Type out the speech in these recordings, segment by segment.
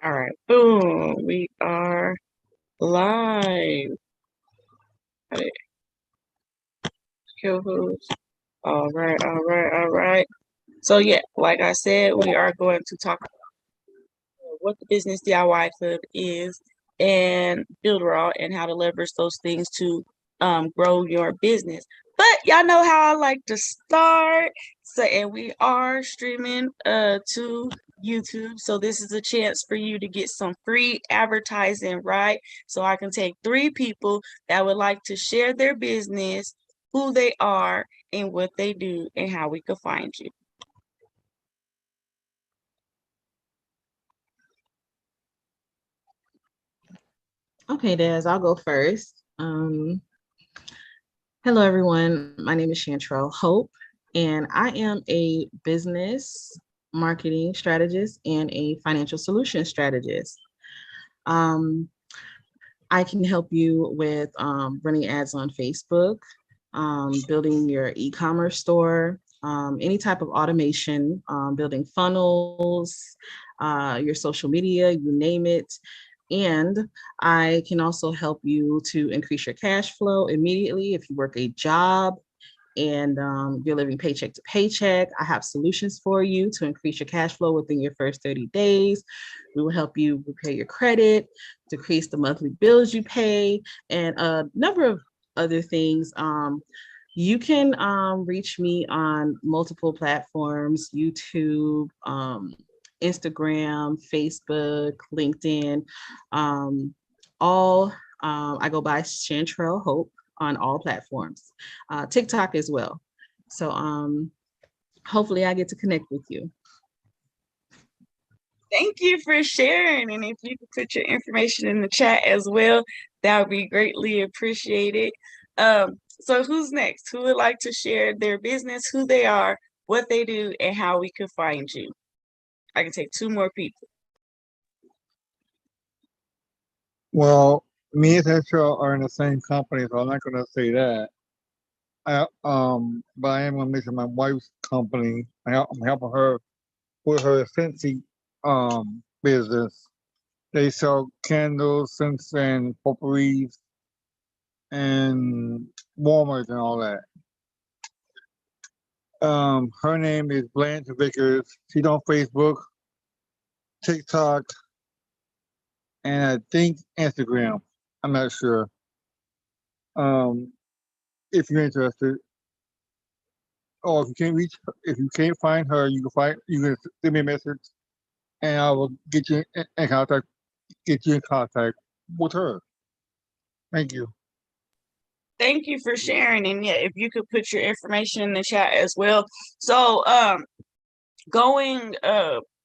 All right, boom, we are live. Co-host. All right. So yeah, like I said, we are going to talk about what the business DIY club is and do.Our and how to leverage those things to grow your business. But y'all know how I like to start. So and we are streaming to YouTube. So this is a chance for you to get some free advertising, right? So I can take 3 people that would like to share their business, who they are, and what they do, and how we can find you. Okay, Des, I'll go first. Hello, everyone. My name is Chantrell Hope, and I am a business marketing strategist and a financial solution strategist. Um, I can help you with running ads on Facebook, building your e-commerce store, any type of automation, building funnels, your social media, you name it. And I can also help you to increase your cash flow immediately if you work a job and you're living paycheck to paycheck. I have solutions for you to increase your cash flow within your first 30 days. We will help you repair your credit, decrease the monthly bills you pay, and a number of other things. You can reach me on multiple platforms: YouTube, Instagram, Facebook, LinkedIn, all I go by Chantrell Hope on all platforms, TikTok as well. So hopefully I get to connect with you. Thank you for sharing. And if you could put your information in the chat as well, that would be greatly appreciated. So who's next? Who would like to share their business, who they are, what they do, and how we could find you? I can take 2 more people. Well, me and Central are in the same company, so I'm not gonna say that. But I am gonna mention my wife's company. I'm helping her with her Scentsy business. They sell candles, scents, and potpourris, and warmers and all that. Her name is Blanche Vickers. She's on Facebook, TikTok, and I think Instagram. I'm not sure. Um, if you're interested, or if you can't find her, you can send me a message, and I will get you in contact with her. Thank you. Thank you for sharing. And yeah, if you could put your information in the chat as well. So going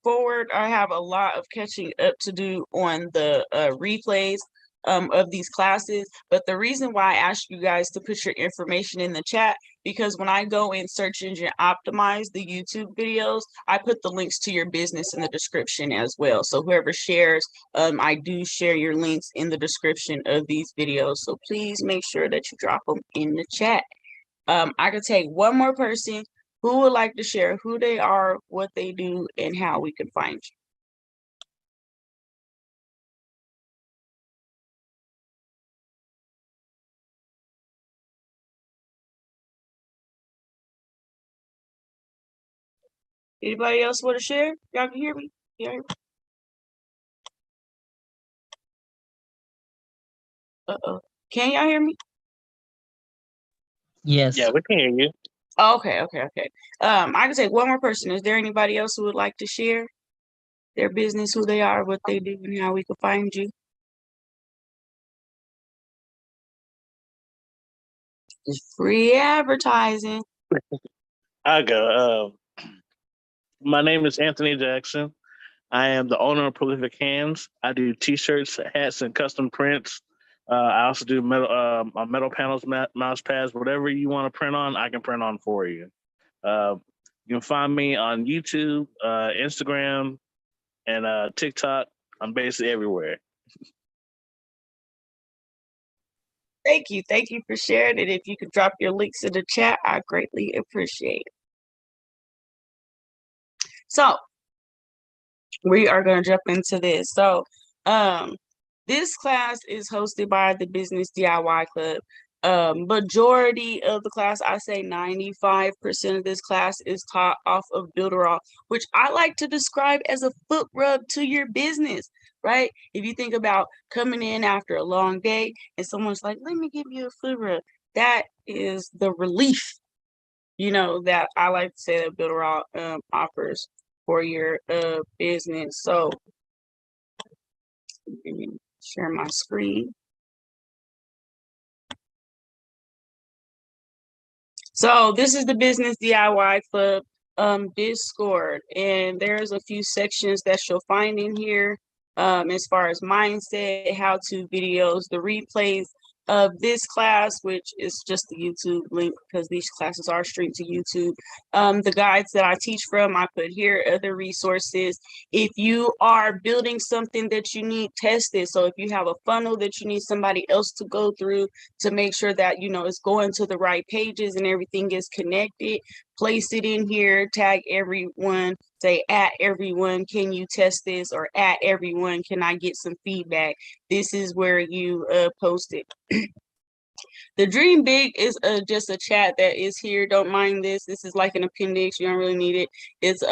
forward, I have a lot of catching up to do on the replays of these classes. But the reason why I asked you guys to put your information in the chat, because when I go in search engine optimize the YouTube videos, I put the links to your business in the description as well. So whoever shares, I do share your links in the description of these videos. So please make sure that you drop them in the chat. I could take 1 more person who would like to share who they are, what they do, and how we can find you. Anybody else want to share? Y'all can hear me? Uh-oh. Can y'all hear me? Yes. Yeah, we can hear you. Oh, okay. I can take 1 more person. Is there anybody else who would like to share their business, who they are, what they do, and how we can find you? It's free advertising. I go. My name is Anthony Jackson. I am the owner of Prolific Hands. I do T-shirts, hats, and custom prints. I also do metal panels, mouse pads, whatever you want to print on, I can print on for you. You can find me on YouTube, Instagram, and TikTok. I'm basically everywhere. Thank you for sharing it. If you could drop your links in the chat, I greatly appreciate it. So we are going to jump into this. So, this class is hosted by the Business DIY Club. Majority of the class, I say 95% of this class is taught off of do.Our, which I like to describe as a foot rub to your business, right? If you think about coming in after a long day and someone's like, let me give you a foot rub, that is the relief, that I like to say that do.Our offers for your business. So let me share my screen. So this is the Business DIY Club Discord, and there's a few sections that you'll find in here as far as mindset, how-to videos, the replays of this class, which is just the YouTube link because these classes are streamed to YouTube. The guides that I teach from, I put here, other resources. If you are building something that you need tested, so if you have a funnel that you need somebody else to go through to make sure that, it's going to the right pages and everything is connected, place it in here, tag everyone, say at everyone, can you test this? Or at everyone, can I get some feedback? This is where you post it. The Dream Big is just a chat that is here. Don't mind this. This is like an appendix. You don't really need it. It's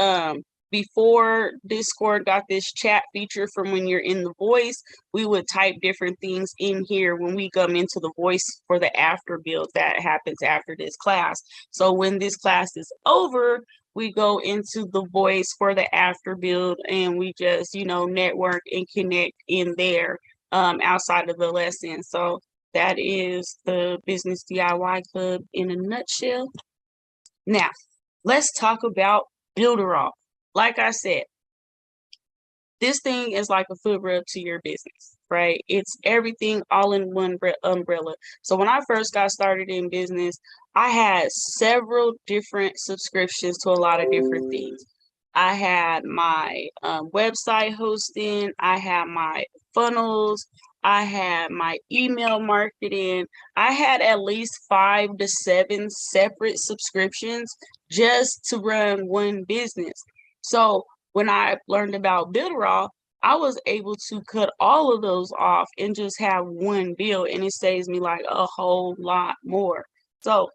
before Discord got this chat feature from when you're in the voice, we would type different things in here when we come into the voice for the after build that happens after this class. So when this class is over, we go into the voice for the after build and we just, network and connect in there outside of the lesson. So that is the Business DIY Club in a nutshell. Now, let's talk about do.Our. Like I said, this thing is like a foot rub to your business, right? It's everything all in one umbrella. So when I first got started in business, I had several different subscriptions to a lot of different things. I had my website hosting, I had my funnels, I had my email marketing. I had at least 5 to 7 separate subscriptions just to run one business. So when I learned about do.Our, I was able to cut all of those off and just have one bill, and it saves me like a whole lot more. So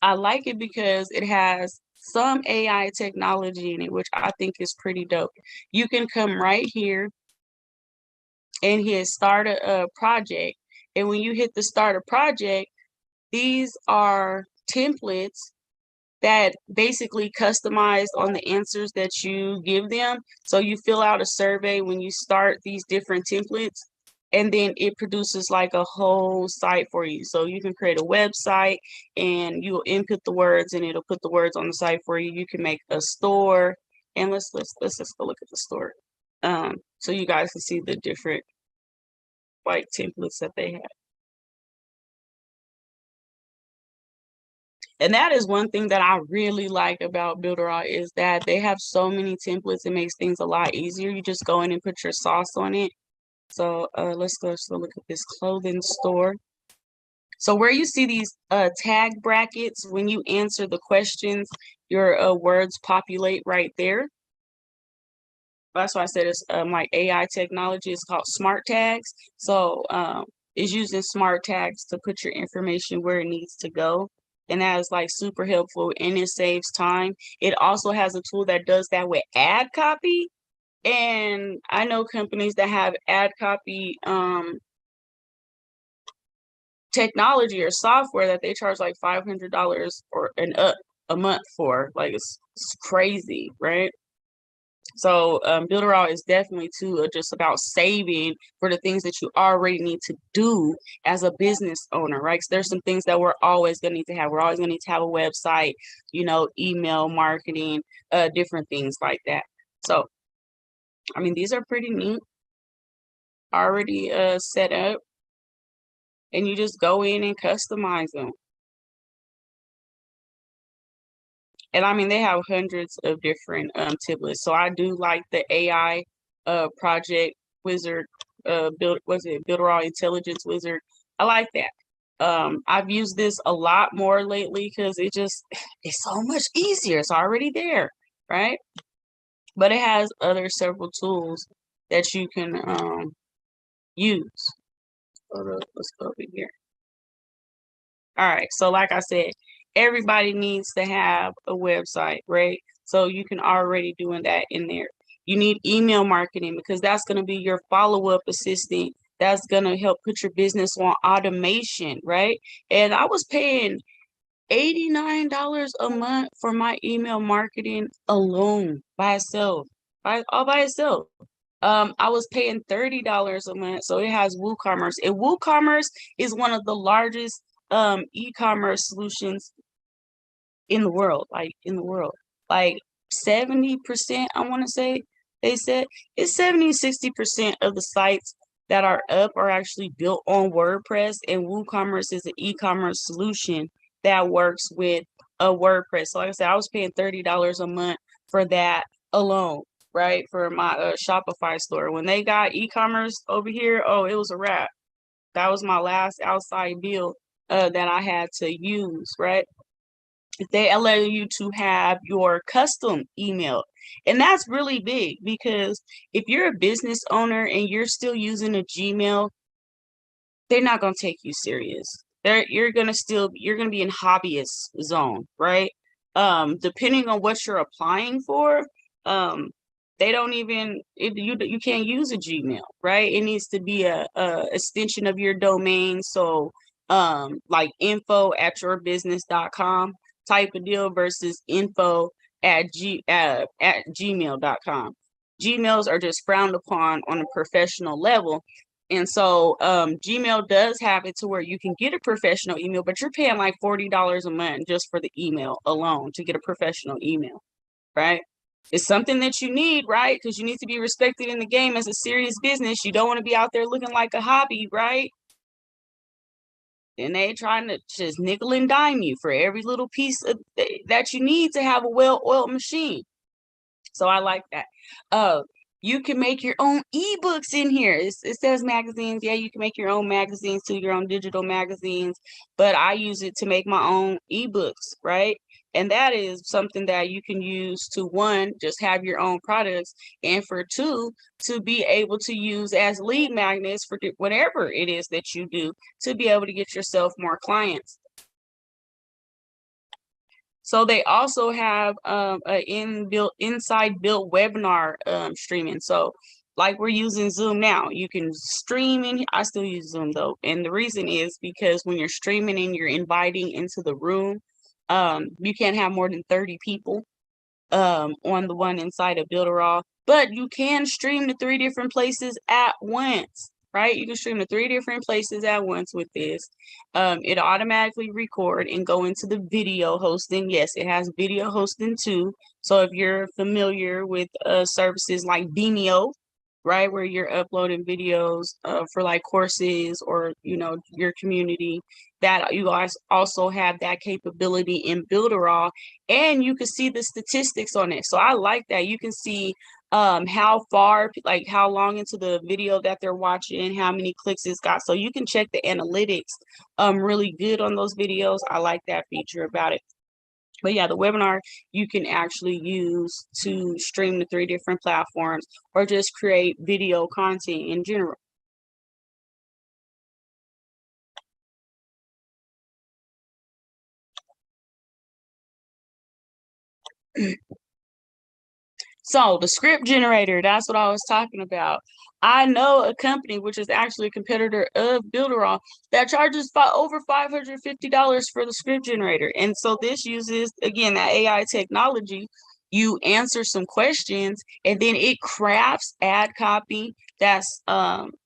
I like it because it has some AI technology in it, which I think is pretty dope. You can come right here and hit start a project. And when you hit the start a project, these are templates that basically customized on the answers that you give them. So you fill out a survey when you start these different templates, and then it produces like a whole site for you. So you can create a website and you'll input the words and it'll put the words on the site for you. You can make a store, and let's just go look at the store. So you guys can see the different like templates that they have. And that is one thing that I really like about do.Our is that they have so many templates. It makes things a lot easier. You just go in and put your sauce on it. So let's go look at this clothing store. So where you see these tag brackets, when you answer the questions, your words populate right there. That's why I said it's like AI technology. It's called smart tags. So it's using smart tags to put your information where it needs to go. And that is like super helpful and it saves time. It also has a tool that does that with ad copy. And I know companies that have ad copy technology or software that they charge like $500 or and up a month for. Like it's crazy, right? So do.Our is definitely too just about saving for the things that you already need to do as a business owner, right? 'Cause there's some things that we're always going to need to have. We're always going to need to have a website, email marketing, different things like that. So, I mean, these are pretty neat, already set up, and you just go in and customize them. And I mean, they have hundreds of different templates. So I do like the AI project wizard, do.Our intelligence wizard. I like that. I've used this a lot more lately because it's so much easier. It's already there, right? but it has other several tools that you can use. Hold up, let's go over here. All right, so like I said, everybody needs to have a website, right? So you can already doing that in there. You need email marketing because that's going to be your follow-up assistant. That's going to help put your business on automation, right? And I was paying $89 a month for my email marketing alone by itself, all by itself. I was paying $30 a month, so it has WooCommerce, and WooCommerce is one of the largest e-commerce solutions in the world, like 70%. I want to say they said it's 70-60% of the sites that are up are actually built on WordPress, and WooCommerce is an e-commerce solution that works with a WordPress. So like I said, I was paying $30 a month for that alone, right? For my Shopify store. When they got e-commerce over here, oh, it was a wrap. That was my last outside bill that I had to use, right? They allow you to have your custom email. And that's really big because if you're a business owner and you're still using a Gmail, they're not going to take you serious. You're going to be in hobbyist zone, right? Depending on what you're applying for, they don't even, you can't use a Gmail, right? It needs to be a extension of your domain. So, like info@yourbusiness.com type of deal versus info@gmail.com. Gmails are just frowned upon on a professional level. And so Gmail does have it to where you can get a professional email, but you're paying like $40 a month just for the email alone to get a professional email, right? It's something that you need, right? Because you need to be respected in the game as a serious business. You don't want to be out there looking like a hobby, right? And they trying to just nickel and dime you for every little piece of, that you need to have a well-oiled machine. So I like that. You can make your own ebooks in here. It says magazines. Yeah, you can make your own magazines too, your own digital magazines. But I use it to make my own ebooks, right? And that is something that you can use to, one, just have your own products, and for two, to be able to use as lead magnets for whatever it is that you do to be able to get yourself more clients. So they also have inside built webinar streaming. So like we're using Zoom now, you can stream in. I still use Zoom though. And the reason is because when you're streaming and you're inviting into the room, you can't have more than 30 people on the one inside of do.Our, but you can stream to 3 different places at once, right? You can stream to 3 different places at once with this. It'll automatically record and go into the video hosting. Yes, it has video hosting too. So if you're familiar with services like Vimeo, right, where you're uploading videos for like courses or, you know, your community, that you guys also have that capability in do.Our, and you can see the statistics on it. So I like that. You can see how far, like how long into the video that they're watching, how many clicks it's got. So you can check the analytics really good on those videos. I like that feature about it. But yeah, the webinar you can actually use to stream to 3 different platforms or just create video content in general. So the script generator, that's what I was talking about. I know a company, which is actually a competitor of do.Our, that charges over $550 for the script generator. And so this uses, again, that AI technology. You answer some questions and then it crafts ad copy that's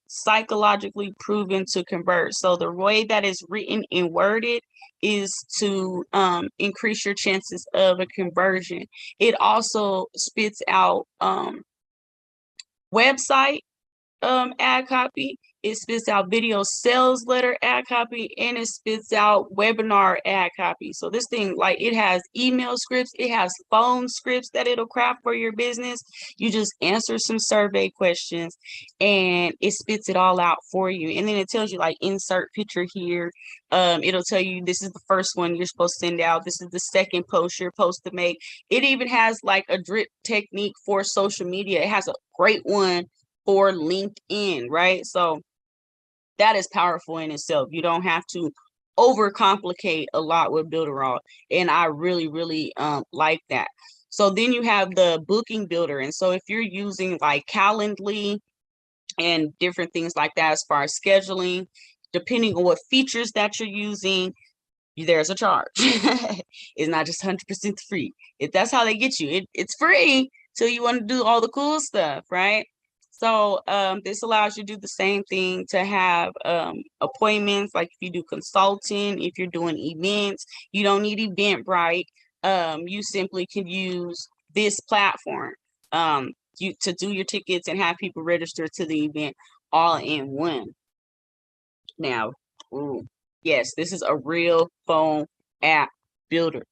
psychologically proven to convert. So the way that it's written and worded is to increase your chances of a conversion. It also spits out website ad copy, it spits out video sales letter ad copy, and it spits out webinar ad copy. So this thing, like, it has email scripts, it has phone scripts that it'll craft for your business. You just answer some survey questions and it spits it all out for you. And then it tells you, like, insert picture here. It'll tell you this is the first one you're supposed to send out. This is the second post you're supposed to make. It even has like a drip technique for social media. It has a great one for LinkedIn, right? So that is powerful in itself. You don't have to overcomplicate a lot with do.Our, and I really, really like that. So then you have the booking builder, and so if you're using like Calendly and different things like that as far as scheduling, depending on what features that you're using, there's a charge. It's not just 100% free. If that's how they get you, it's free till you want to do all the cool stuff, right? So this allows you to do the same thing, to have appointments, like if you do consulting, if you're doing events, you don't need Eventbrite. You simply can use this platform to do your tickets and have people register to the event all in one. Now, ooh, yes, this is a real phone app builder.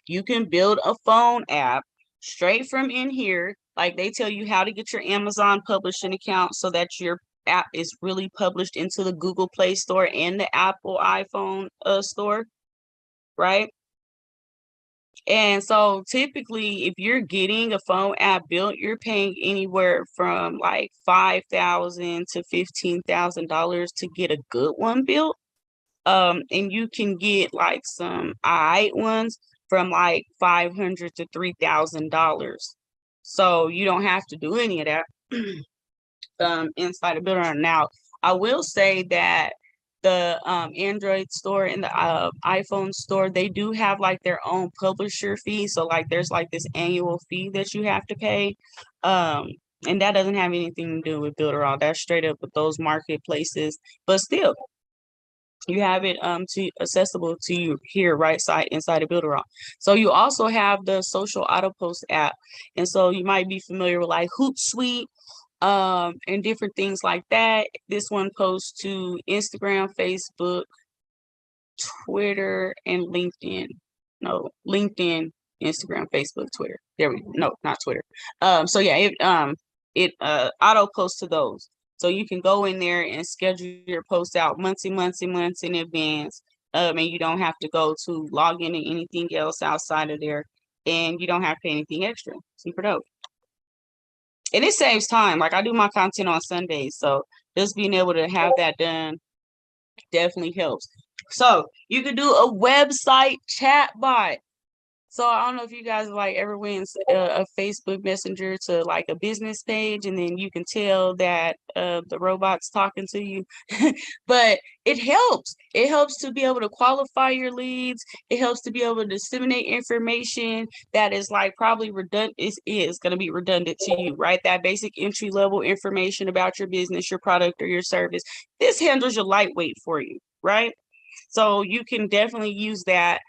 You can build a phone app straight from in here. Like, they tell you how to get your Amazon publishing account so that your app is really published into the Google Play Store and the Apple iPhone store, right? And so typically, if you're getting a phone app built, you're paying anywhere from like $5,000 to $15,000 to get a good one built. And you can get like some ones from like $500 to $3,000. So you don't have to do any of that inside of do.Our. Now, I will say that the Android store and the iPhone store, they do have like their own publisher fee. So like there's like this annual fee that you have to pay. And that doesn't have anything to do with do.Our. That's straight up with those marketplaces. But still, you have it accessible to you here right side inside of do.Our. So you also have the social auto post app, and so you might be familiar with like Hootsuite and different things like that. This one posts to Instagram, Facebook, Twitter, and LinkedIn. No, LinkedIn, Instagram, Facebook, Twitter. There we go. No, not Twitter. So yeah, it auto posts to those. So you can go in there and schedule your posts out months in advance. And you don't have to go to log into anything else outside of there, and you don't have to pay anything extra. Super dope. And it saves time. Like, I do my content on Sundays, so just being able to have that done definitely helps. So you could do a website chat bot. So I don't know if you guys like ever went a Facebook Messenger to like a business page, and then you can tell that the robot's talking to you. But it helps. It helps to be able to qualify your leads. It helps to be able to disseminate information that is like probably redundant. Is going to be redundant to you, right? That basic entry level information about your business, your product, or your service. This handles your lightweight for you, right? So you can definitely use that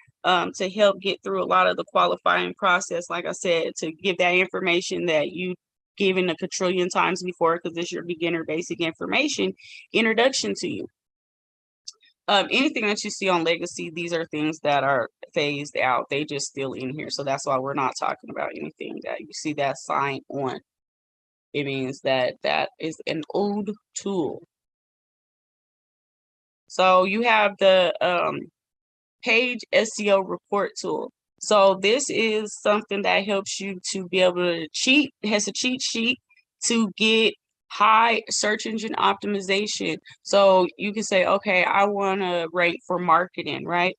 to help get through a lot of the qualifying process, like I said, to give that information that you given a quadrillion times before, because it's your beginner basic information introduction to you. Anything that you see on Legacy, these are things that are phased out. They just still in here. So that's why we're not talking about anything that you see that sign on. It means that that is an old tool. So you have the page SEO report tool. So this is something that helps you to be able to cheat. It has a cheat sheet to get high search engine optimization. So you can say, okay, I want to rank for marketing, right?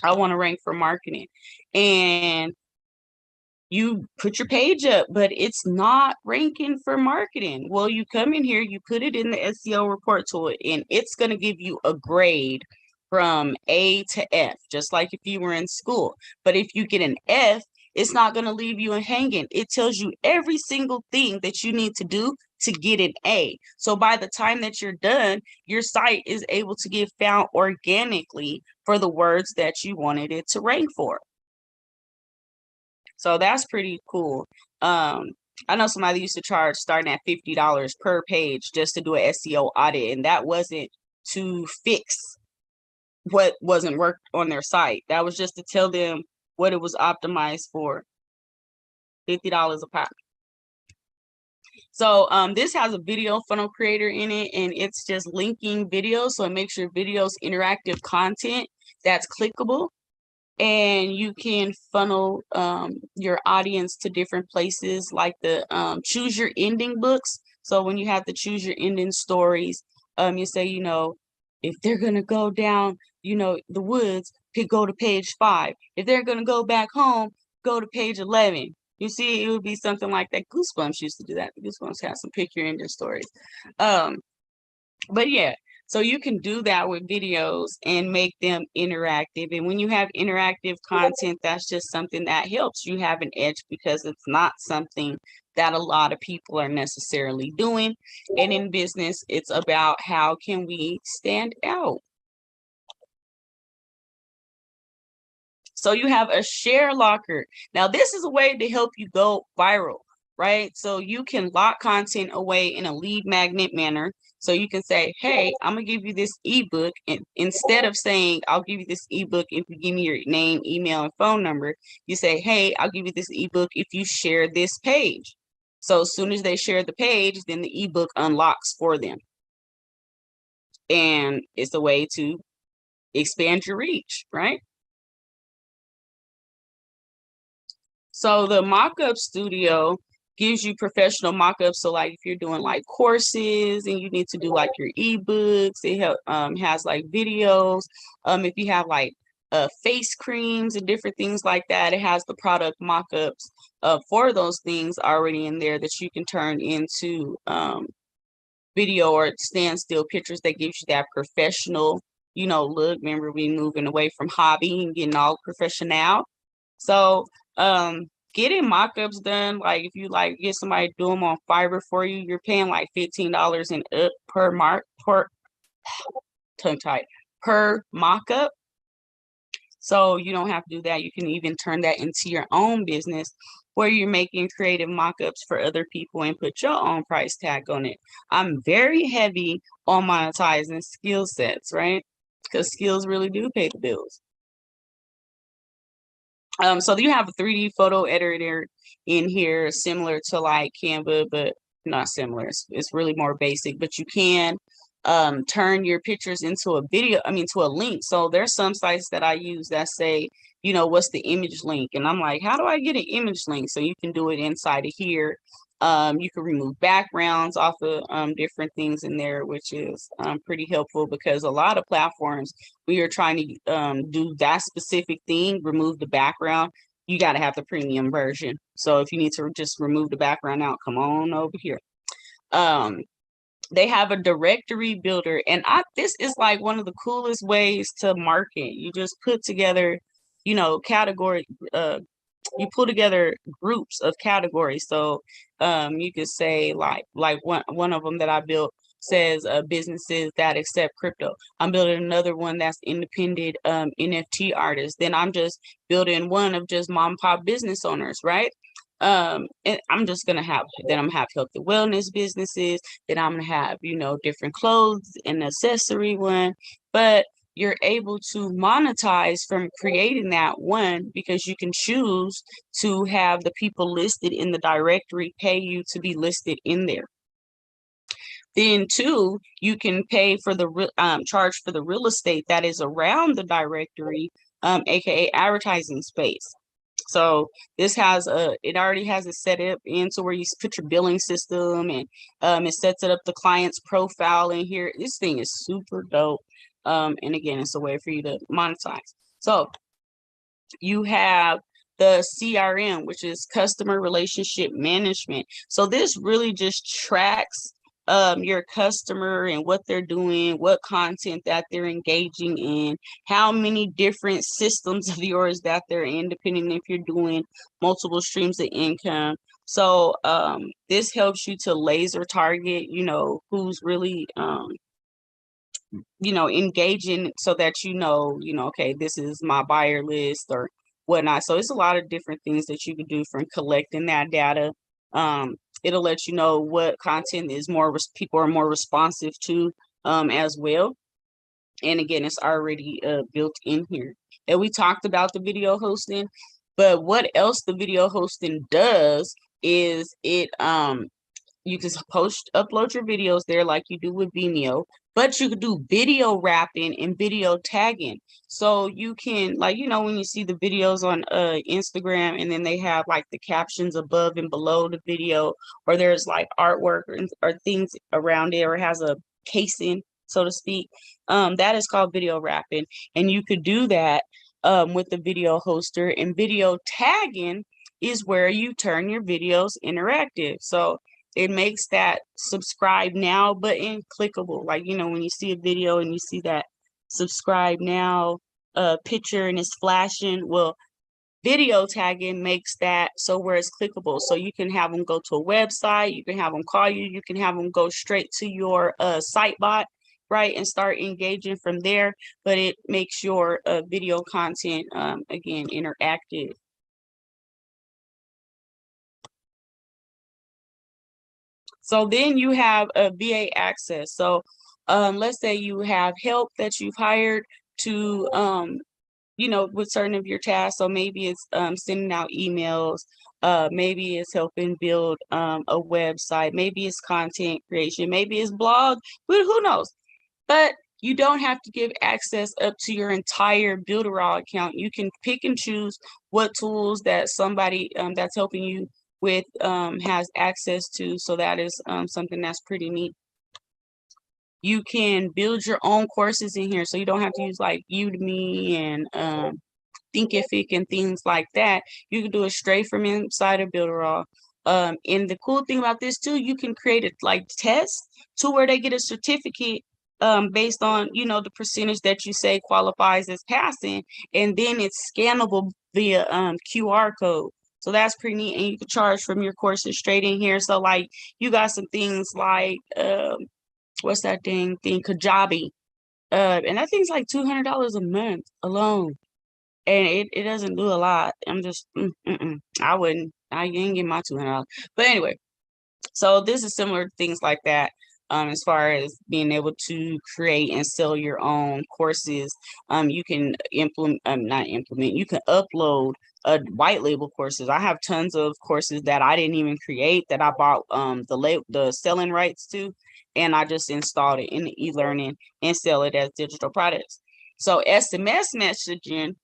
I want to rank for marketing. And you put your page up, but it's not ranking for marketing. Well, you come in here, you put it in the SEO report tool, and it's going to give you a grade from A to F, just like if you were in school. But if you get an F, it's not going to leave you hanging. It tells you every single thing that you need to do to get an A. So by the time that you're done, your site is able to get found organically for the words that you wanted it to rank for. So that's pretty cool. I know somebody used to charge starting at $50 per page just to do an SEO audit, and that wasn't to fix what wasn't worked on their site. That was just to tell them what it was optimized for. $50 a pop. So this has a video funnel creator in it, and it's just linking videos. So it makes your videos interactive content that's clickable, and you can funnel your audience to different places, like the choose your ending books. So when you have to choose your ending stories, you say, you know, if they're gonna go down, you know, the woods, go to page 5. If they're gonna go back home, go to page 11. You see, it would be something like that. Goosebumps used to do that. Goosebumps has some pick your ending stories. But yeah, so you can do that with videos and make them interactive. And when you have interactive content, that's just something that helps you have an edge, because it's not something that a lot of people are necessarily doing. And in business, it's about how can we stand out. So you have a share locker. Now, this is a way to help you go viral, right? So you can lock content away in a lead magnet manner. So you can say, hey, I'm gonna give you this ebook. And instead of saying, I'll give you this ebook if you give me your name, email, and phone number, you say, hey, I'll give you this ebook if you share this page. So as soon as they share the page, then the ebook unlocks for them. And it's a way to expand your reach, right? So the mock-up studio gives you professional mock-ups. So like if you're doing like courses and you need to do like your ebooks, it has like videos. If you have like face creams and different things like that, it has the product mock-ups for those things already in there that you can turn into video or standstill pictures that gives you that professional, you know, look. Remember, we moving away from hobby and getting all professional. So getting mock-ups done, like if you like get somebody to do them on Fiverr for you, you're paying like $15 and up per per mock-up. So you don't have to do that. You can even turn that into your own business where you're making creative mock-ups for other people and put your own price tag on it. I'm very heavy on monetizing skill sets, right? Because skills really do pay the bills. So you have a 3D photo editor in here, similar to like Canva, but not similar. It's really more basic, but you can turn your pictures into a video, to a link. So there's some sites that I use that say, you know, what's the image link? And I'm like, how do I get an image link? So you can do it inside of here. You can remove backgrounds off of different things in there, which is pretty helpful, because a lot of platforms, we are trying to do that specific thing, remove the background. You got to have the premium version. So if you need to just remove the background out, come on over here. They have a directory builder, and this is like one of the coolest ways to market. You just put together, you know, category, you pull together groups of categories. So you could say like one of them that I built says businesses that accept crypto. I'm building another one that's independent NFT artists. Then I'm just building one of just mom and pop business owners, right? And I'm just gonna have healthy wellness businesses. Then I'm gonna have, you know, different clothes and accessory one. But you're able to monetize from creating that one, because you can choose to have the people listed in the directory pay you to be listed in there. Then two, you can pay for the charge for the real estate that is around the directory, aka advertising space. So this has it already has it set up into where you put your billing system, and it sets it up the client's profile in here. This thing is super dope. And again, it's a way for you to monetize. So you have the CRM, which is customer relationship management. So this really just tracks your customer and what they're doing, what content that they're engaging in, how many different systems of yours that they're in, depending if you're doing multiple streams of income. So this helps you to laser target, you know, who's really you know, engaging, so that you know, okay, this is my buyer list or whatnot. So it's a lot of different things that you can do from collecting that data. It'll let you know what content is people are more responsive to as well. And again, it's already built in here. And we talked about the video hosting, but what else the video hosting does is it you can upload your videos there like you do with Vimeo, but you could do video wrapping and video tagging. So you can, like, you know, when you see the videos on Instagram and then they have like the captions above and below the video, or there's like artwork or things around it, or has a casing, so to speak. That is called video wrapping. And you could do that with the video hoster. And video tagging is where you turn your videos interactive. So it makes that subscribe now button clickable. Like, you know, when you see a video and you see that subscribe now picture and it's flashing, well, video tagging makes that so where it's clickable. So you can have them go to a website, you can have them call you, you can have them go straight to your site bot, right, and start engaging from there. But it makes your video content, again, interactive. So then you have a VA access. So let's say you have help that you've hired to, you know, with certain of your tasks. So maybe it's sending out emails, maybe it's helping build a website, maybe it's content creation, maybe it's blog, but who knows? But you don't have to give access up to your entire do.Our account. You can pick and choose what tools that somebody that's helping you with has access to. So that is something that's pretty neat. You can build your own courses in here, so you don't have to use like Udemy and Thinkific and things like that. You can do it straight from inside of do.Our. And the cool thing about this too, you can create a like test to where they get a certificate based on, you know, the percentage that you say qualifies as passing, and then it's scannable via QR code. So that's pretty neat, and you can charge from your courses straight in here. So like you got some things like what's that thing Kajabi, and that thing's like $200 a month alone, and it doesn't do a lot. I'm just I ain't get my $200. But anyway, so this is similar to things like that. As far as being able to create and sell your own courses, you can you can upload white label courses. I have tons of courses that I didn't even create, that I bought the selling rights to, and I just installed it in the e-learning and sell it as digital products. So SMS messaging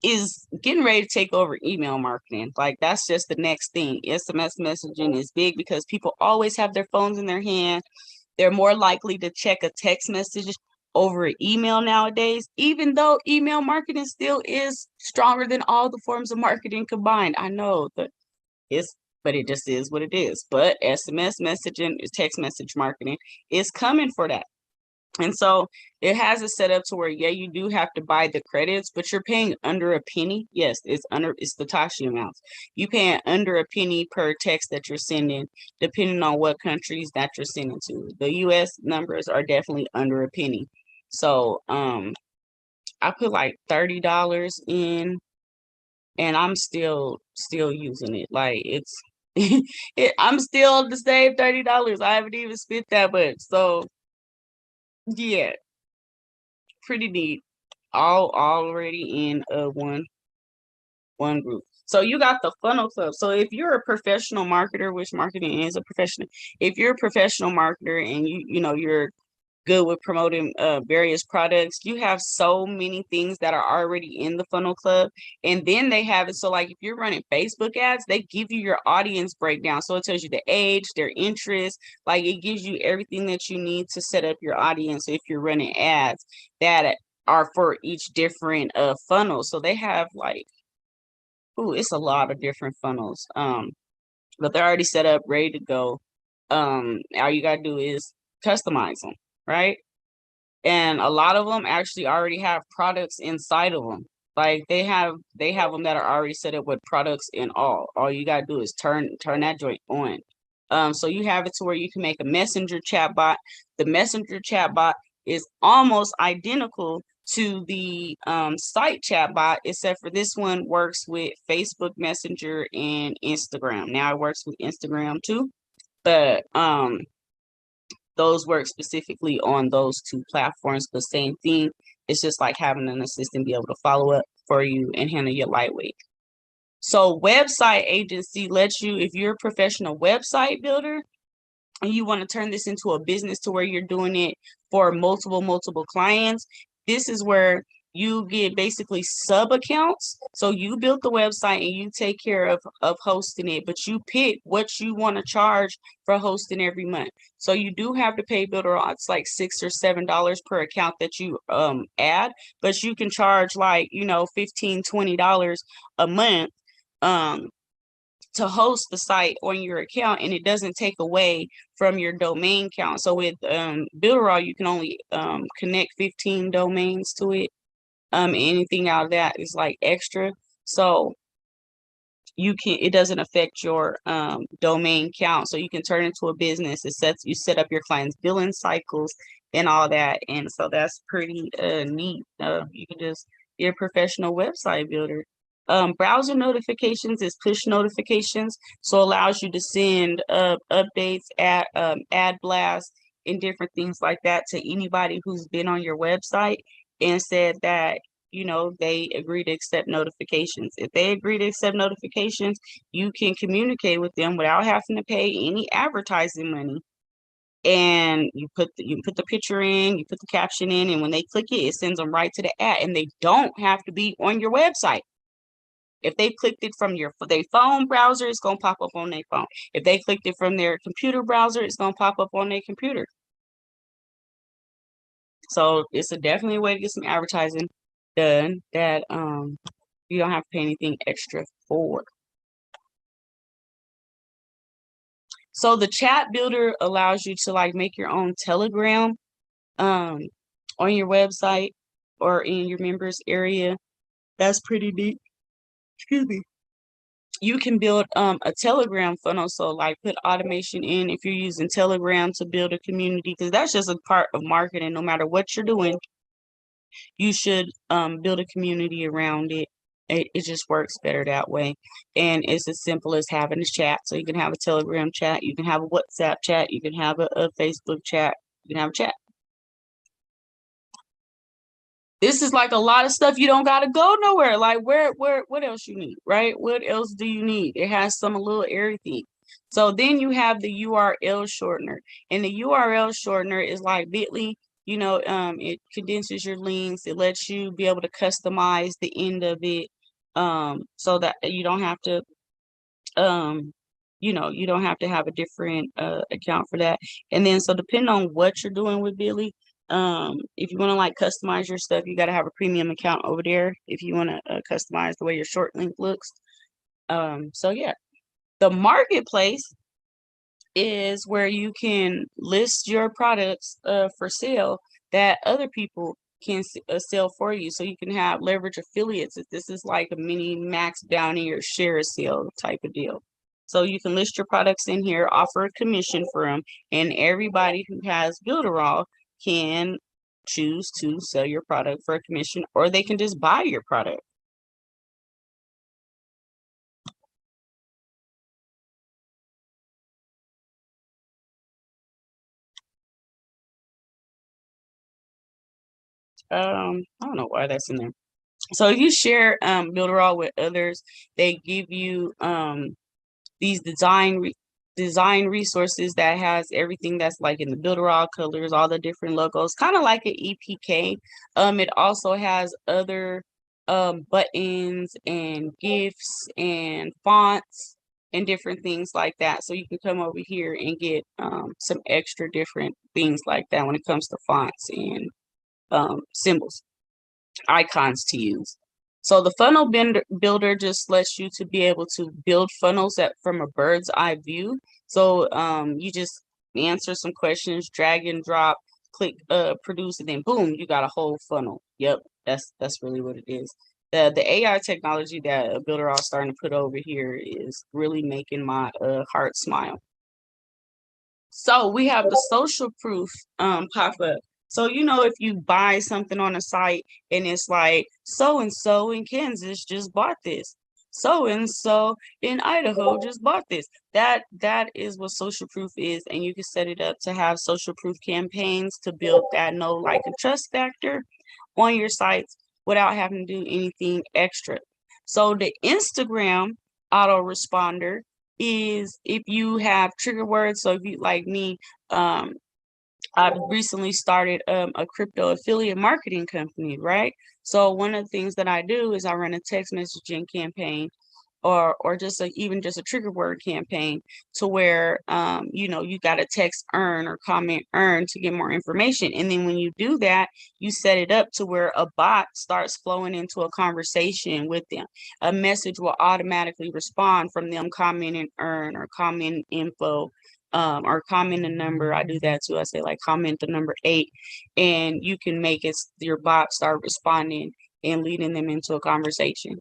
is getting ready to take over email marketing. Like that's just the next thing. SMS messaging is big because people always have their phones in their hand. They're more likely to check a text message over email nowadays, even though email marketing still is stronger than all the forms of marketing combined. I know that but it just is what it is. But SMS messaging, text message marketing is coming for that. And so it has it set up to where, yeah, you do have to buy the credits, but you're paying under a penny. Yes, it's the Tashi amounts. You paying under a penny per text that you're sending, depending on what countries that you're sending to. The US numbers are definitely under a penny. So I put like $30 in, and I'm still using it. Like it's I'm still the same $30. I haven't even spent that much. So yeah, pretty neat. All already in one group. So you got the funnel club. So if you're a professional marketer, which marketing is a professional, if you're a professional marketer and you know you're good with promoting various products, you have so many things that are already in the funnel club. And then they have it so like if you're running Facebook ads, they give you your audience breakdown. So it tells you the age, their interest, like it gives you everything that you need to set up your audience if you're running ads that are for each different funnel. So they have like, it's a lot of different funnels. But they're already set up, ready to go. All you gotta do is customize them, right? And a lot of them actually already have products inside of them. Like they have them that are already set up with products in all. All you gotta do is turn that joint on. So you have it to where you can make a messenger chat bot. The messenger chat bot is almost identical to the site chatbot, except for this one works with Facebook Messenger and Instagram. Now it works with Instagram too, but those work specifically on those two platforms. The same thing. It's just like having an assistant be able to follow up for you and handle your lightweight. So website agency lets you, if you're a professional website builder and you want to turn this into a business to where you're doing it for multiple clients, this is where you get basically sub accounts. So you build the website and you take care of hosting it, but you pick what you want to charge for hosting every month. So you do have to pay builder. It's like $6 or $7 per account that you add, but you can charge like, you know, $15, $20 a month to host the site on your account, and it doesn't take away from your domain count. So with do.Our, you can only connect 15 domains to it. Anything out of that is like extra. So it doesn't affect your domain count. So you can turn into a business. You set up your clients' billing cycles and all that. And so that's pretty neat. You can just be a professional website builder. Browser notifications is push notifications, so allows you to send updates, ad blasts, and different things like that to anybody who's been on your website and said that, you know, they agree to accept notifications. If they agree to accept notifications, you can communicate with them without having to pay any advertising money. And you put the picture in, you put the caption in, and when they click it, it sends them right to the ad, and they don't have to be on your website. If they clicked it from their phone browser, it's going to pop up on their phone. If they clicked it from their computer browser, it's going to pop up on their computer. So it's definitely a way to get some advertising done that you don't have to pay anything extra for. So the chat builder allows you to like make your own Telegram on your website or in your members area. That's pretty neat. Excuse me. You can build a Telegram funnel. So like put automation in if you're using Telegram to build a community, because that's just a part of marketing. No matter what you're doing, you should build a community around it. It just works better that way. And it's as simple as having a chat. So you can have a Telegram chat, you can have a WhatsApp chat, you can have a Facebook chat, you can have a chat. This is like a lot of stuff you don't gotta go nowhere. Like what else you need, right? What else do you need? It has some little everything. So then you have the URL shortener, and the URL shortener is like Bitly. You know, it condenses your links. It lets you be able to customize the end of it, so that you don't have to, you don't have to have a different account for that. And then so depending on what you're doing with Bitly, if you want to like customize your stuff, you got to have a premium account over there if you want to customize the way your short link looks. So yeah, the marketplace is where you can list your products for sale that other people can sell for you. So you can have leverage affiliates. This is like a mini max bounty or share sale type of deal. So you can list your products in here, offer a commission for them, and everybody who has do.Our can choose to sell your product for a commission, or they can just buy your product. I don't know why that's in there. So if you share do.Our with others, they give you these design resources that has everything that's like in the do.Our colors, all the different logos, kind of like an EPK. It also has other buttons and GIFs and fonts and different things like that. So you can come over here and get some extra different things like that when it comes to fonts and symbols, icons to use. So the funnel builder just lets you to be able to build funnels from a bird's eye view. So you just answer some questions, drag and drop, click produce, and then boom, you got a whole funnel. Yep, that's really what it is. The AI technology that do.Our starting to put over here is really making my heart smile. So we have the social proof pop up. So, if you buy something on a site and it's like, so and so in Kansas just bought this, so and so in Idaho just bought this. That is what social proof is, and you can set it up to have social proof campaigns to build that know, like, and trust factor on your sites without having to do anything extra. So the Instagram autoresponder is if you have trigger words. So if you, like me, I've recently started a crypto affiliate marketing company, right? So one of the things that I do is I run a text messaging campaign, or just even just a trigger word campaign, to where you got to text earn or comment earn to get more information. And then when you do that, you set it up to where a bot starts flowing into a conversation with them. A message will automatically respond from them commenting earn or comment info, or comment a number. I do that too. I say, like, comment the number 8, and you can make it your bot start responding and leading them into a conversation.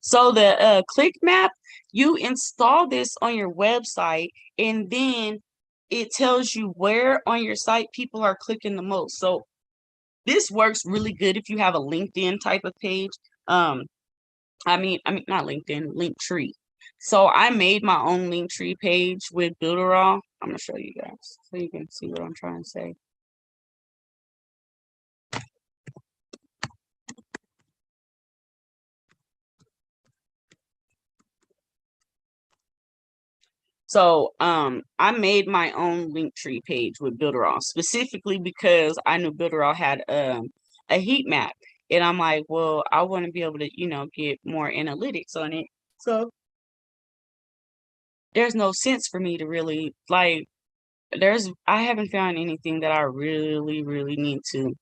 So the click map, you install this on your website, and then it tells you where on your site people are clicking the most. So this works really good if you have a LinkedIn type of page. I mean not LinkedIn, Linktree. So I made my own Linktree page with do.Our. I'm gonna show you guys so you can see what I'm trying to say. So I made my own Linktree page with do.Our specifically because I knew do.Our had a heat map. And I'm like, well, I want to be able to, get more analytics on it. So there's no sense for me to really, like, I haven't found anything that I really, really need to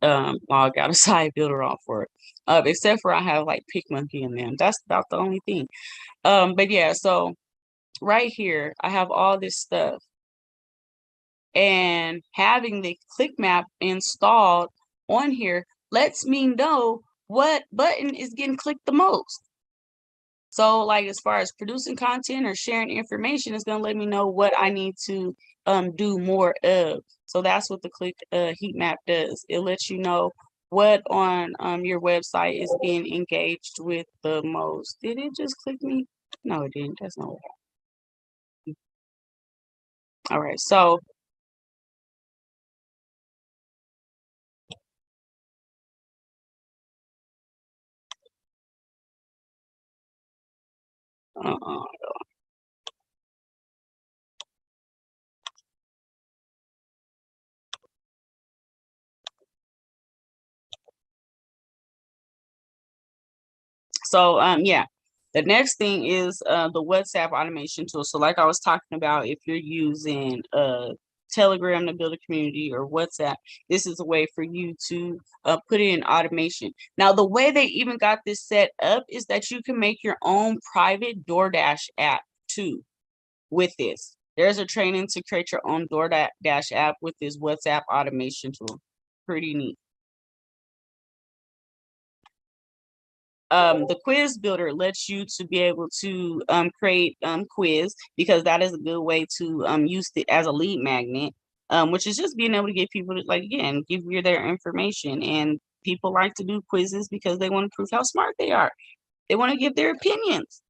log out of side do.Our for, except for I have like PicMonkey in them. That's about the only thing. But yeah, so right here, I have all this stuff, and having the click map installed on here lets me know what button is getting clicked the most. So, like, as far as producing content or sharing information, it's going to let me know what I need to do more of. So that's what the click heat map does. It lets you know what on your website is being engaged with the most. Did it just click me? No, it didn't. That's not what happened. All right, so uh, so yeah, the next thing is the WhatsApp automation tool. So like I was talking about, if you're using Telegram to build a community, or WhatsApp, this is a way for you to put in automation. Now, the way they even got this set up is that you can make your own private DoorDash app too with this. There's a training to create your own DoorDash app with this WhatsApp automation tool. Pretty neat. The quiz builder lets you to be able to create quiz, because that is a good way to use it as a lead magnet, which is just being able to get people to, like, again, give you their information. And people like to do quizzes because they want to prove how smart they are. They want to give their opinions.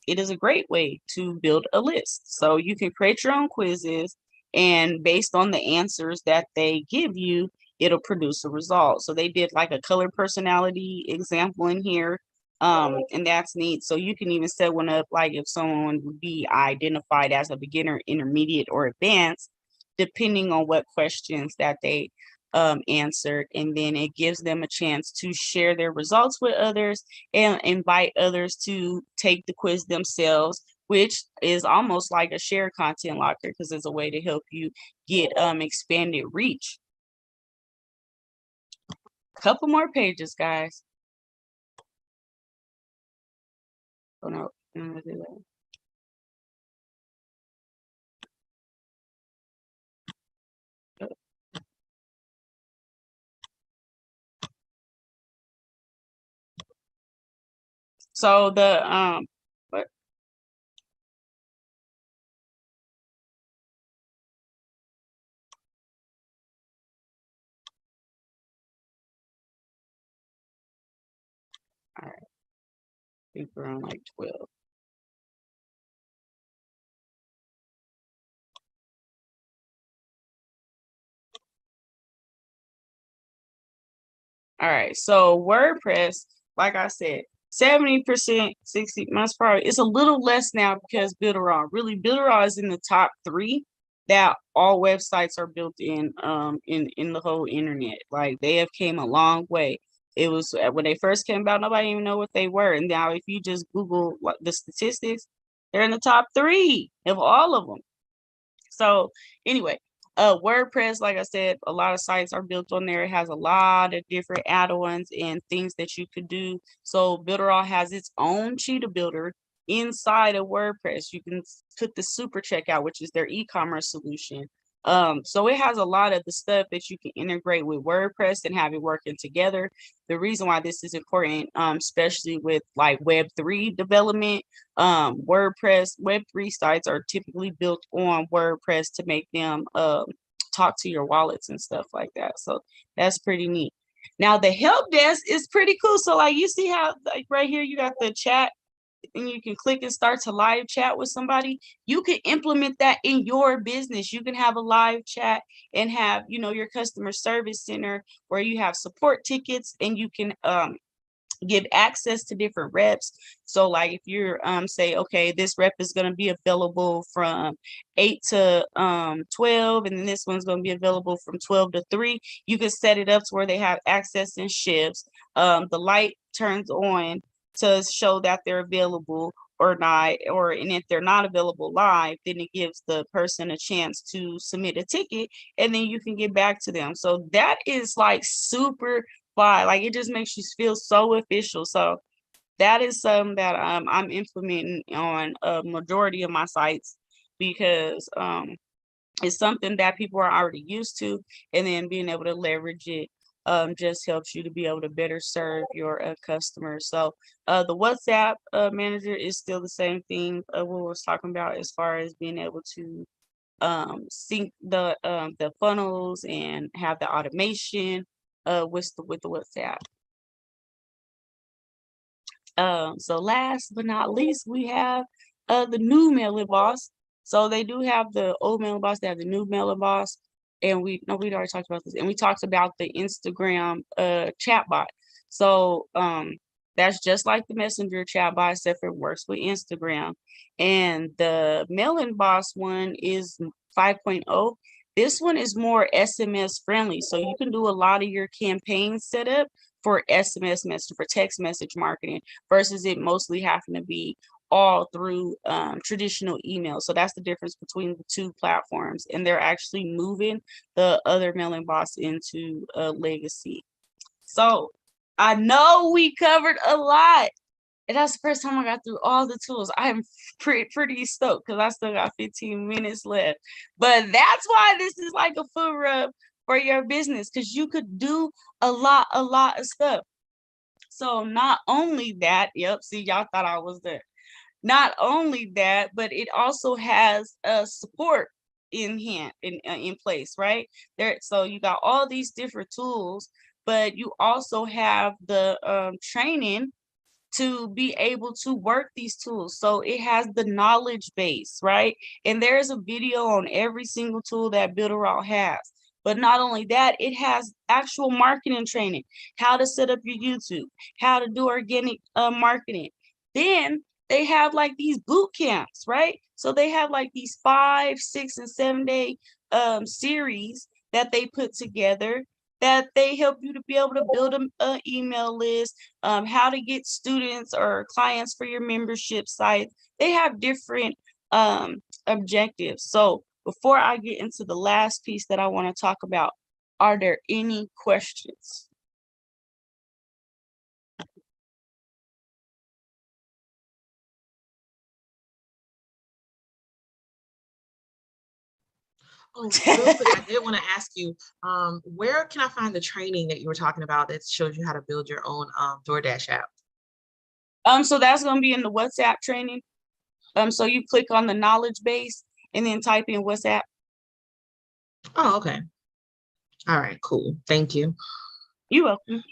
It is a great way to build a list. So you can create your own quizzes, and based on the answers that they give you, it'll produce a result. So they did like a color personality example in here. And that's neat. So you can even set one up, like if someone would be identified as a beginner, intermediate, or advanced, depending on what questions that they answered. And then it gives them a chance to share their results with others and invite others to take the quiz themselves, which is almost like a shared content locker, because it's a way to help you get expanded reach. Couple more pages, guys. Oh no, I'm gonna do that. So the what All right, I think we're on like 12. All right, so WordPress, like I said, 70%, 60, most probably it's a little less now because do.Our. Really, do.Our is in the top 3 that all websites are built in the whole internet. Like they have came a long way. It was when they first came out, nobody even know what they were. And now if you just Google what the statistics, they're in the top 3 of all of them. So anyway, WordPress, like I said, a lot of sites are built on there. It has a lot of different add-ons and things that you could do. So do.Our has its own cheetah builder inside of WordPress. You can put the super checkout, which is their e-commerce solution. So it has a lot of the stuff that you can integrate with WordPress and have it working together. The reason why this is important, especially with like Web3 development, WordPress Web3 sites are typically built on WordPress to make them talk to your wallets and stuff like that. So that's pretty neat. Now the help desk is pretty cool. So like you see how like right here you got the chat and you can click and start to live chat with somebody. You can implement that in your business. You can have a live chat and have, you know, your customer service center where you have support tickets and you can give access to different reps. So like if you're say, okay, this rep is going to be available from 8 to 12, and then this one's going to be available from 12 to 3, you can set it up to where they have access in shifts. The light turns on to show that they're available or not, or and if they're not available live, then it gives the person a chance to submit a ticket and then you can get back to them. So that is like super fly. Like it just makes you feel so official. So that is something that I'm implementing on a majority of my sites because it's something that people are already used to, and then being able to leverage it just helps you to be able to better serve your customers. So the WhatsApp manager is still the same thing what we was talking about as far as being able to sync the funnels and have the automation with the WhatsApp. So last but not least, we have the new Mailing Boss. So they do have the old Mailing Boss, they have the new Mailing Boss, and we'd already talked about this, and we talked about the Instagram chatbot. So that's just like the Messenger chatbot, except for it works with Instagram. And the Mailing Boss one is 5.0. This one is more SMS friendly, so you can do a lot of your campaign setup for SMS message, for text message marketing, versus it mostly having to be all through traditional email. So that's the difference between the two platforms, and they're actually moving the other Mailing Boss into legacy. So I know we covered a lot, and that's the first time I got through all the tools. I am pretty stoked because I still got 15 minutes left. But that's why this is like a foot rub for your business, because you could do a lot of stuff. So not only that, yep, see, y'all thought I was there. Not only that, but it also has support in place, right? There, so you got all these different tools, but you also have the training to be able to work these tools. So it has the knowledge base, right? And there's a video on every single tool that do.Our has. But not only that, it has actual marketing training, how to set up your YouTube, how to do organic marketing. Then they have like these boot camps, right? So they have like these 5, 6, and 7 day series that they put together that they help you to be able to build an email list, how to get students or clients for your membership site. They have different objectives. So before I get into the last piece that I want to talk about, are there any questions? Oh, real quick, I did want to ask you, where can I find the training that you were talking about that shows you how to build your own DoorDash app? So that's going to be in the WhatsApp training. So you click on the knowledge base and then type in WhatsApp. Oh, okay. All right, cool. Thank you. You're welcome.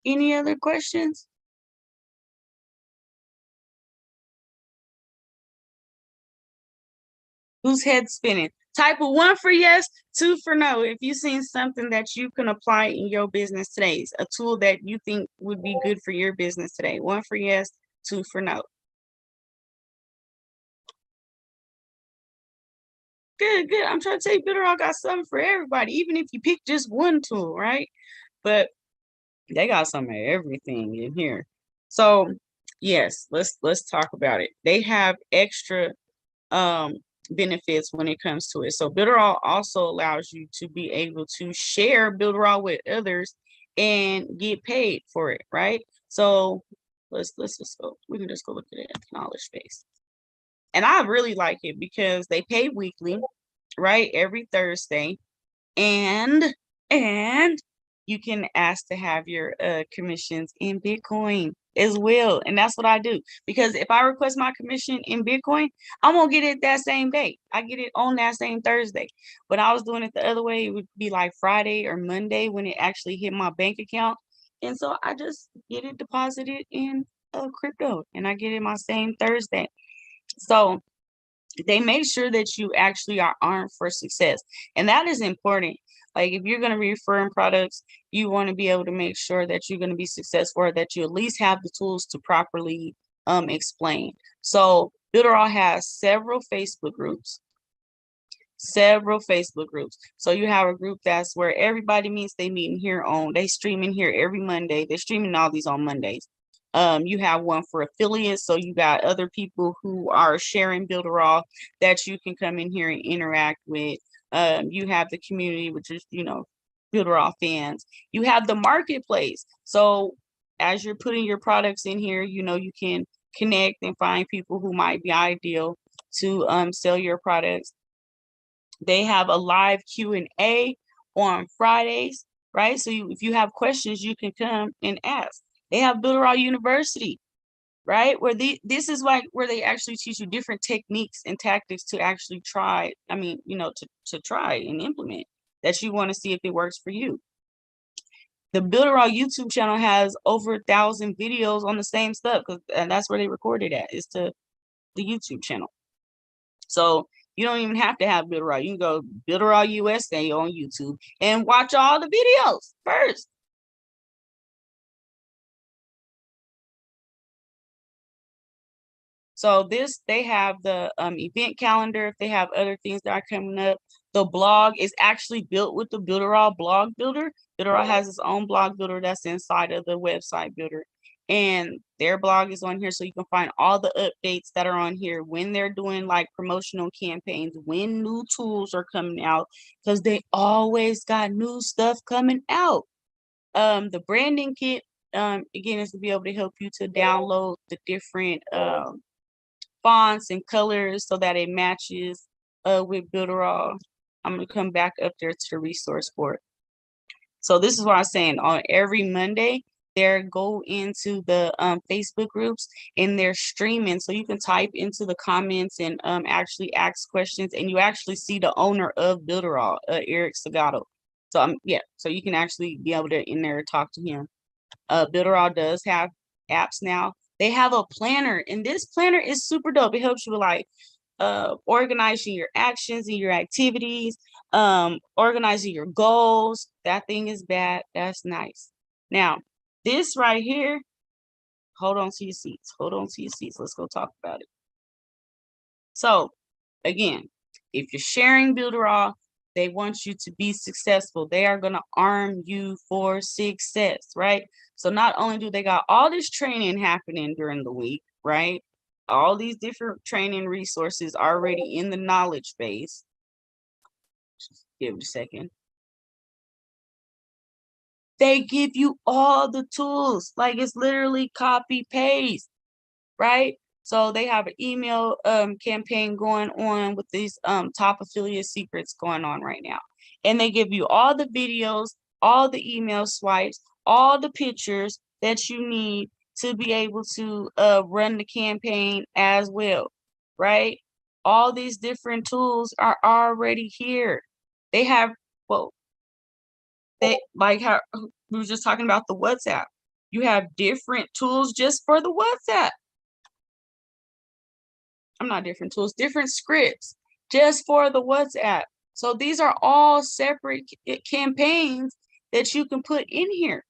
Any other questions? Whose head spinning? Type of 1 for yes, 2 for no. If you've seen something that you can apply in your business today, a tool that you think would be good for your business today. 1 for yes, 2 for no. Good, good. I'm trying to tell you, do.Our got something for everybody, even if you pick just one tool, right? But they got some of everything in here. So yes, let's talk about it. They have extra benefits when it comes to it. So do.Our also allows you to be able to share do.Our with others and get paid for it, right? So let's just go. We can just go look at it at the knowledge base. And I really like it because they pay weekly, right? Every Thursday. And you can ask to have your commissions in Bitcoin as well. And that's what I do. Because if I request my commission in Bitcoin, I won't get it that same day. I get it on that same Thursday. But I was doing it the other way, it would be like Friday or Monday when it actually hit my bank account. And so I just get it deposited in crypto and I get it my same Thursday. So they make sure that you actually are armed for success. And that is important. Like if you're going to be referring products, you want to be able to make sure that you're going to be successful, or that you at least have the tools to properly explain. So do.Our has several Facebook groups. So you have a group that's where everybody meets. They meet in here they stream in here every Monday. They're streaming all these on Mondays. You have one for affiliates, so you got other people who are sharing do.Our that you can come in here and interact with. You have the community, which is do.Our fans. You have the marketplace, so as you're putting your products in here, you can connect and find people who might be ideal to sell your products. They have a live Q&A on Fridays, right? So if you have questions, you can come and ask. They have do.Our University, right? Where this is like where they actually teach you different techniques and tactics to actually try. To try and implement that you want to see if it works for you. The do.Our YouTube channel has over 1,000 videos on the same stuff, and that's where they recorded at, is to the YouTube channel. So you don't even have to have do.Our. You can go do.Our USA on YouTube and watch all the videos first. So they have the event calendar. If they have other things that are coming up, the blog is actually built with the do.Our blog builder. do.Our has its own blog builder that's inside of the website builder. And their blog is on here, so you can find all the updates that are on here when they're doing like promotional campaigns, when new tools are coming out, because they always got new stuff coming out. The branding kit, again, is to be able to help you to download the different fonts and colors so that it matches with do.Our. I'm going to come back up there to the resource board. So this is what I'm saying. On every Monday, they go into the Facebook groups and they're streaming. So you can type into the comments and actually ask questions, and you actually see the owner of do.Our, Eric Sagato. So so you can actually be able to in there talk to him. do.Our does have apps now. They have a planner, and this planner is super dope. It helps you with like organizing your actions and your activities, organizing your goals. That thing is bad. That's nice. Now, this right here, hold on to your seats. Let's go talk about it. So again, if you're sharing do.Our, they want you to be successful. They are going to arm you for success, right? So not only do they got all this training happening during the week, right? All these different training resources already in the knowledge base. Just give it a second. They give you all the tools, like it's literally copy paste, right? So they have an email campaign going on with these top affiliate secrets going on right now. And they give you all the videos, all the email swipes, all the pictures that you need to be able to run the campaign as well, right? All these different tools are already here. They have, well, they like how we were just talking about the WhatsApp. You have different tools just for the WhatsApp. I'm not different tools, different scripts just for the WhatsApp. So these are all separate campaigns that you can put in here.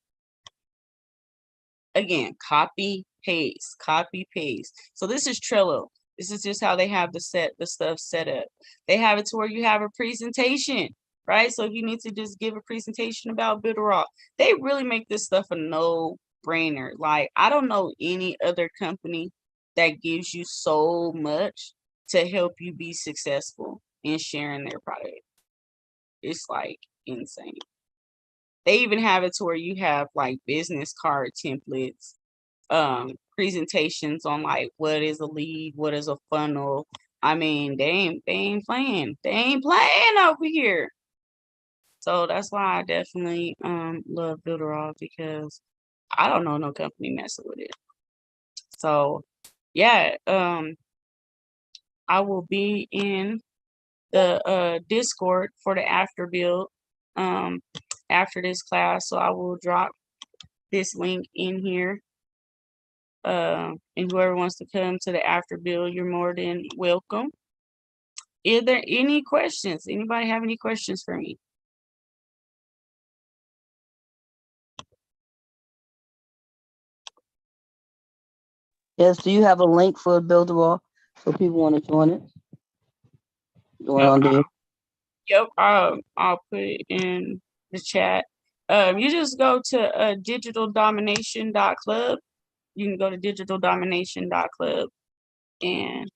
Again, copy, paste, copy, paste. So this is Trello. This is just how they have the stuff set up. They have it to where you have a presentation, right? So if you need to just give a presentation about do.Our, they really make this stuff a no-brainer. Like, I don't know any other company that gives you so much to help you be successful in sharing their product. It's like insane. They even have it to where you have like business card templates, presentations on like what is a lead, what is a funnel. I mean, they ain't playing. They ain't playing over here. So that's why I definitely love do.Our, because I don't know no company messing with it. So yeah, I will be in the Discord for the after build after this class. So I will drop this link in here. And whoever wants to come to the after build, you're more than welcome. Is there any questions? Anybody have any questions for me? Yes, do you have a link for do.Our so people want to join it? On there. Yep, I'll put it in the chat. You just go to digitaldomination.club. You can go to digitaldomination.club, and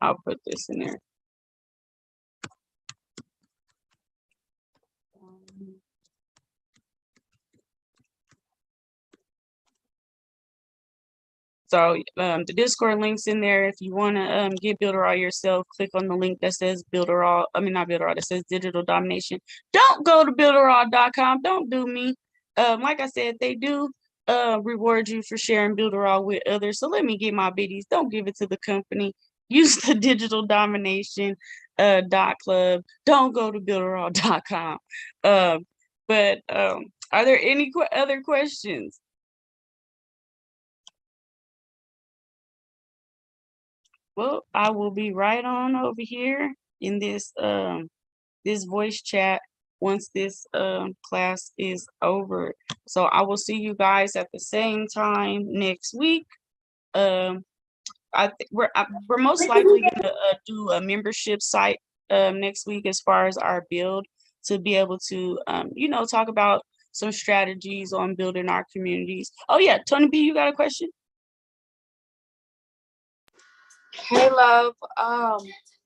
I'll put this in there. So the Discord link's in there. If you want to get do.Our yourself, click on the link that says do.Our. I mean, not do.Our, that says Digital Domination. Don't go to do.Our.com. Don't do me. Like I said, they do reward you for sharing do.Our with others. So let me get my biddies. Don't give it to the company. Use the Digital Domination .club. Don't go to do.Our.com. But are there any other questions? Well, I will be right on over here in this this voice chat once this class is over. So I will see you guys at the same time next week. We're most likely gonna do a membership site next week as far as our build, to be able to you know, talk about some strategies on building our communities. Oh yeah, Tony B, you got a question? Hey, love.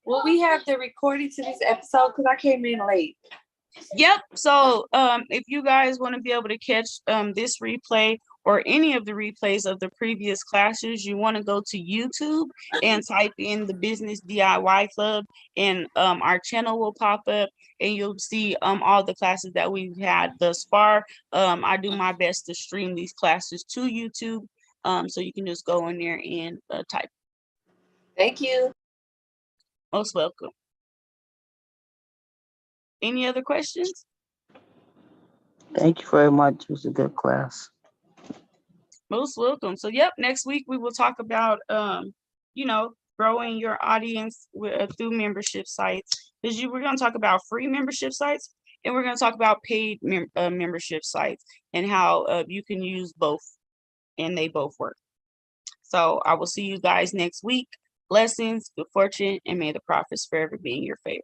Will we have the recording to this episode? Because I came in late. Yep. So if you guys want to be able to catch this replay or any of the replays of the previous classes, you want to go to YouTube and type in the Business DIY Club, and our channel will pop up, and you'll see all the classes that we've had thus far. I do my best to stream these classes to YouTube, so you can just go in there and type. Thank you. Most welcome. Any other questions? Thank you very much. It was a good class. Most welcome. So yep, next week we will talk about you know, growing your audience with, through membership sites. We're going to talk about free membership sites, and we're going to talk about paid membership sites, and how you can use both, and they both work. So I will see you guys next week. Blessings, good fortune, and may the profits forever be in your favor.